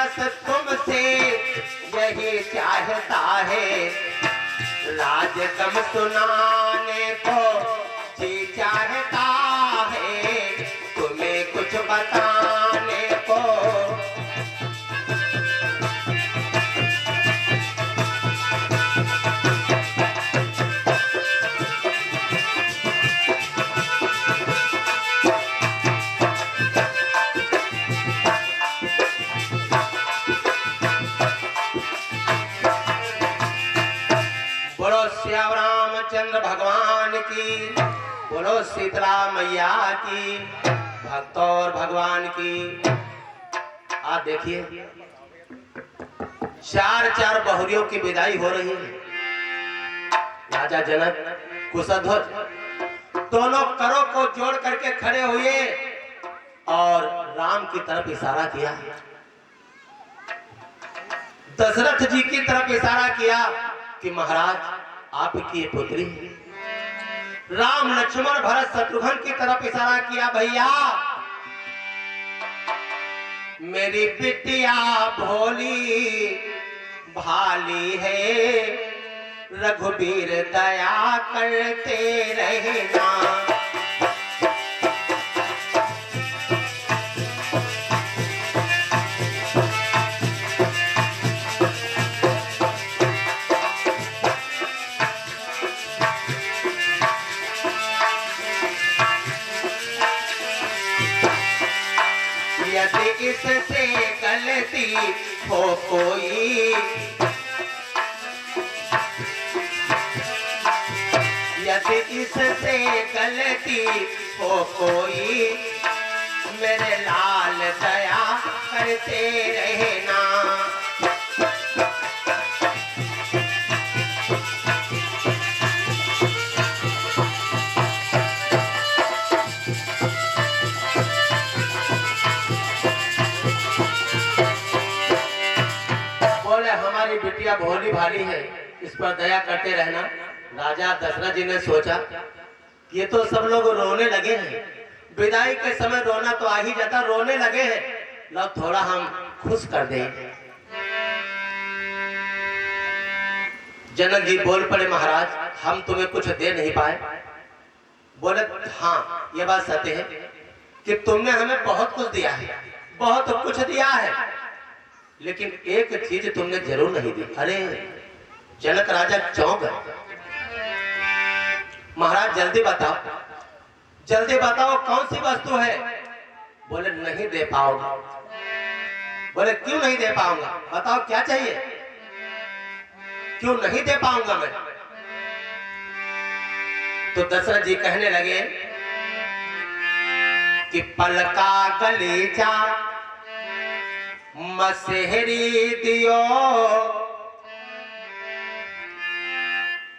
बस तुमसे यही चाहता है, लाज गम सुनाने को जी चाहता है, तुम्हें कुछ बताने को। श्याम रामचंद्र भगवान की, बोलो शीतला मैया की, भक्त और भगवान की। आप देखिए चार चार बहुरियों की विदाई हो रही है। राजा जनक कुशध्वज दोनों करों को जोड़ करके खड़े हुए और राम की तरफ इशारा किया, दशरथ जी की तरफ इशारा किया कि महाराज आपकी पुत्री। राम लक्ष्मण भरत शत्रुघ्न की तरफ इशारा किया, भैया मेरी बिटिया भोली भाली है, रघुबीर दया करते रहना। यदि इससे गलती हो कोई, यदि इससे गलती हो कोई, मेरे लाल दया करते रहना। हमारी बिटिया भोली भाली है, इस पर दया करते रहना। राजा दशरथ जी ने सोचा ये तो सब लोग रोने लगे हैं, विदाई के समय रोना तो आ ही जाता, रोने लगे हैं, लो थोड़ा हम खुश कर दें। जनक जी बोल पड़े, महाराज हम तुम्हें कुछ दे नहीं पाए। बोले हाँ ये बात सत्य है कि तुमने हमें बहुत कुछ दिया है, बहुत कुछ दिया है, लेकिन एक चीज तुमने जरूर नहीं दी। अरे जनक राजा चौंक गए, महाराज जल्दी बताओ, जल्दी बताओ कौन सी वस्तु है। बोले नहीं दे पाऊंगा। बोले क्यों नहीं दे पाऊंगा, बताओ क्या चाहिए, क्यों नहीं दे पाऊंगा मैं। तो दशरथ जी कहने लगे कि पलका गलीचा मसेहरी दियो,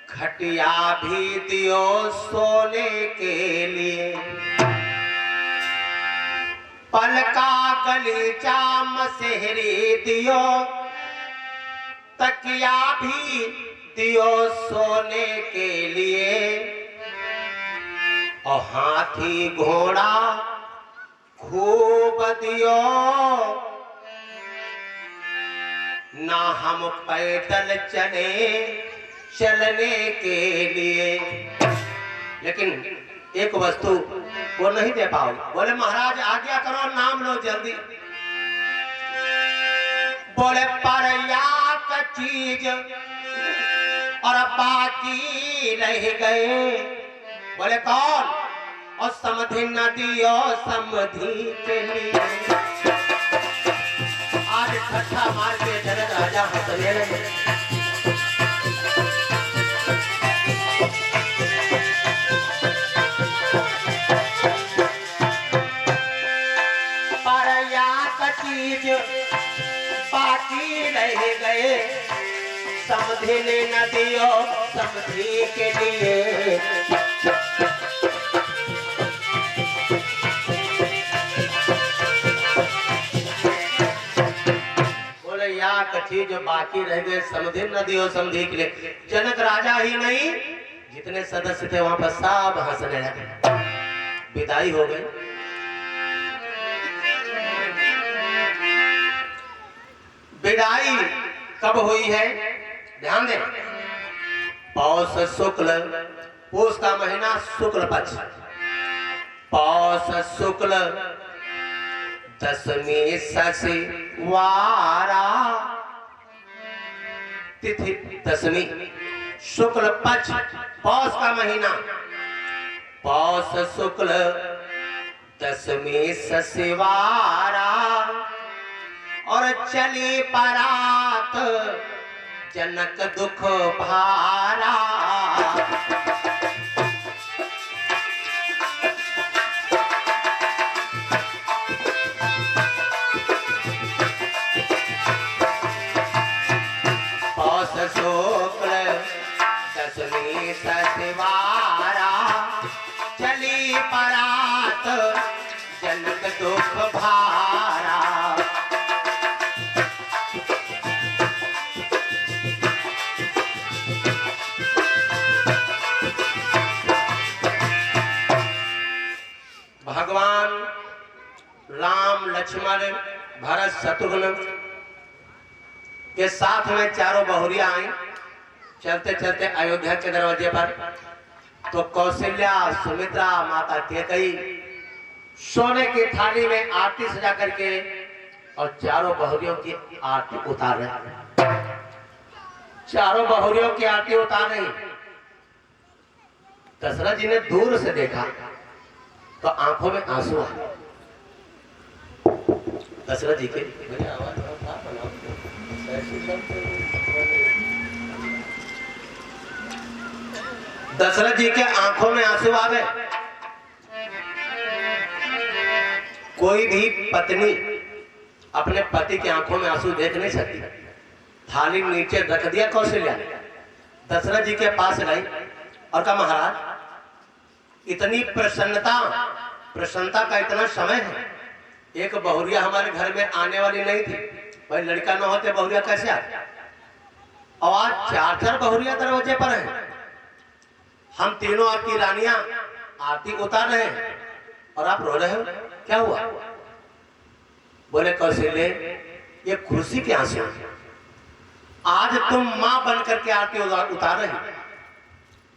खटिया भी दियो सोने के लिए। पलका गलीचा मसेहरी दियो, तकिया भी दियो सोने के लिए, और हाथी घोड़ा खूब दियो, ना हम पैदल चलने के लिए। लेकिन एक वस्तु वो नहीं दे पाओ। बोले महाराज आज्ञा करो, नाम लो जल्दी। बोले परया का चीज और बाकी रह गए। बोले कौन, और समधि न दियो समधि के लिए। आज ठट्ठा मार के जनक राजा हंसने लगे। परया का चीज बाकी रह गए, समधि न दियो समधि के लिए। चीज बाकी रह गए, समधि न दियो समधि के लिए। जनक राजा ही नहीं, जितने सदस्य थे वहां पर सब हंसने लगे। विदाई हो गई। विदाई कब हुई है? ध्यान दें, पौष शुक्ल, पौष का महीना शुक्ल पक्ष, पौष शुक्ल दशमी शशिवारा, तिथि दशमी, शुक्ल पक्ष, पौष का महीना, पौष शुक्ल दशमी शशिवारा, और चली परात जनक दुख भारा। पौष शुक्ल दशमी शशिवारा, चली परात जनक दुख भारा। भगवान राम, लक्ष्मण, भरत, शत्रुघ्न के साथ में चारों बहुरिया आई। चलते चलते अयोध्या के दरवाजे पर तो कौशल्या, सुमित्रा, माता कैकेयी सोने की थाली में आरती सजा करके और चारों बहुरियों की आरती उतार रहे। चारों बहुरियों की आरती उतार रही। दशरथ जी ने दूर से देखा तो आंखों में आंसू आए। दशरथ जी के दशरथ जी के आंखों में आंसू आ गए। कोई भी पत्नी अपने पति की आंखों में आंसू देख नहीं सकती। थाली नीचे रख दिया कौशल्या ने, दशरथ जी के पास गई और कहा महाराज इतनी प्रसन्नता का इतना समय है, एक बहुरिया हमारे घर में आने वाली नहीं थी। भाई लड़का न होते बहुरिया कैसे आते? और आज चार बहुरिया दरवाजे पर हैं। हम तीनों आपकी रानियां आरती उतार रहे हैं और आप रो रहे हो, क्या हुआ? बोले कौशल्य ये खुशी के आंसू, आज तुम मां बन करके आरती उतार रही।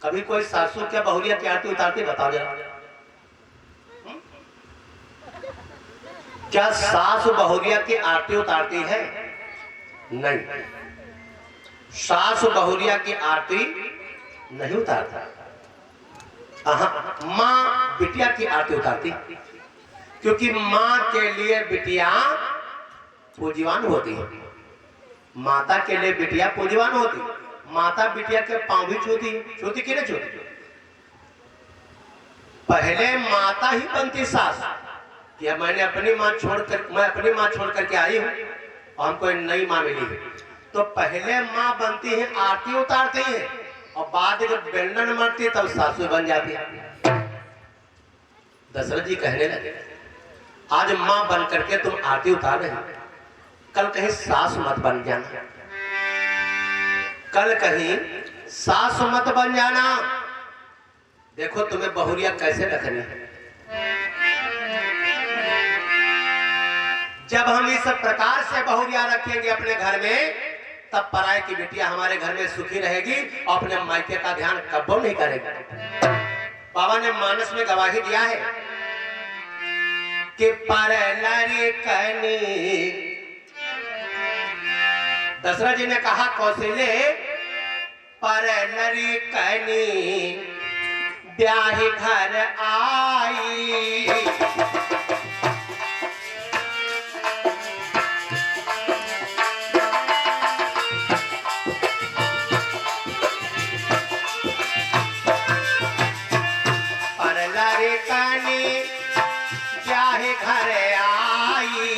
कभी कोई सासू क्या बहुरिया की आरती उतारती? बताओ जरा। क्या सास बहुरिया की आरती उतारती है? नहीं, सास बहुरिया की आरती नहीं उतारता। मां बिटिया की आरती उतारती, क्योंकि मां के लिए बिटिया पूज्यवान होती है। माता के लिए बिटिया पूज्यवान होती। माता बिटिया के पांव भी छूती कि नहीं छूती? पहले माता ही बनती सास कि मैं अपनी मां छोड़ करके आई हूं और हमको नई मां मिली है। तो पहले मां बनती है, आरती उतारती है, और बाद जब व्यंजन मरती तब सासू बन जाती है। दशरथ जी कहने लगे आज मां बन करके तुम आरती उतार रहे हो, कल कहीं सास मत बन जाना, कल कहीं सास मत बन जाना। देखो तुम्हें बहुरिया कैसे रखनी है। जब हम इस प्रकार से बहुरिया रखेंगे अपने घर में, तब पराये की बिटिया हमारे घर में सुखी रहेगी और अपने मायके का ध्यान कब्बो नहीं करेगी। बाबा ने मानस में गवाही दिया है कि पर लड़कनी, दशरथ जी ने कहा कौशल्य पर लड़कनी ब्याही घर आई, पर लड़कनी ब्याही घर आई,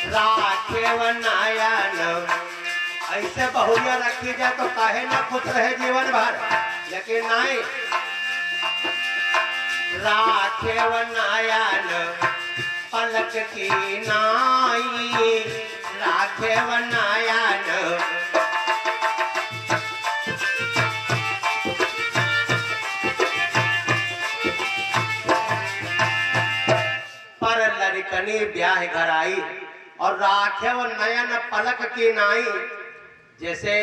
राखेव नयन। ऐसे बहुरिया रखी जाए तो काहे ना खुश रहे जीवन भर, लेकिन नहीं। राखेव नयन पलक की नाई, राखेव नयन। पर लड़कनी ब्याह घर आई, और राखे वो नयन पलक की नाई, जैसे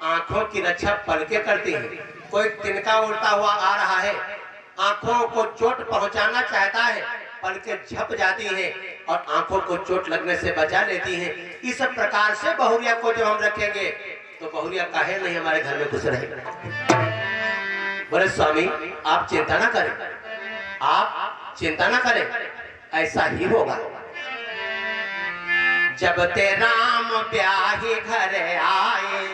आंखों की रक्षा पलके करती है। कोई तिनका उड़ता हुआ आ रहा है, आंखों को चोट पहुंचाना चाहता है, पलके झप जाती हैं और आंखों को चोट लगने से बचा लेती हैं। इस प्रकार से बहुरिया को जब हम रखेंगे तो बहुरिया काहे नहीं हमारे घर में घुस रहेगा। बोले स्वामी आप चिंता ना करें, आप चिंता ना करें, ऐसा ही होगा। जब ते राम ब्याही घर आए,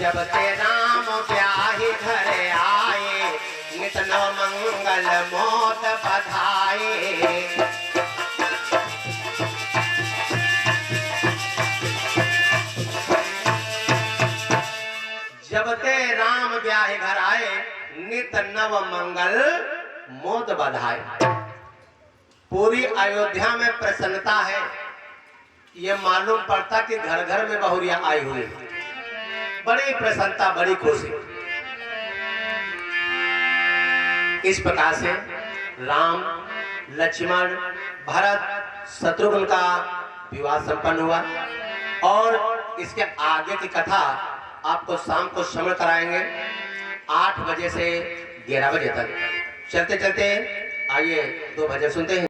जब ते राम ब्याही घर आए, नित नव मंगल मोद बधाए। जब ते राम ब्याहे घर आए, नित नव मंगल मोद बधाए। पूरी अयोध्या में प्रसन्नता है। ये मालूम पड़ता कि घर घर में बहुरिया आई हुई, बड़ी प्रसन्नता, बड़ी खुशी। इस प्रकार से राम, लक्ष्मण, भरत, शत्रुघ्न का विवाह संपन्न हुआ। और इसके आगे की कथा आपको शाम को श्रवण कराएंगे 8 बजे से 11 बजे तक। चलते चलते आइए 2 भजन सुनते हैं।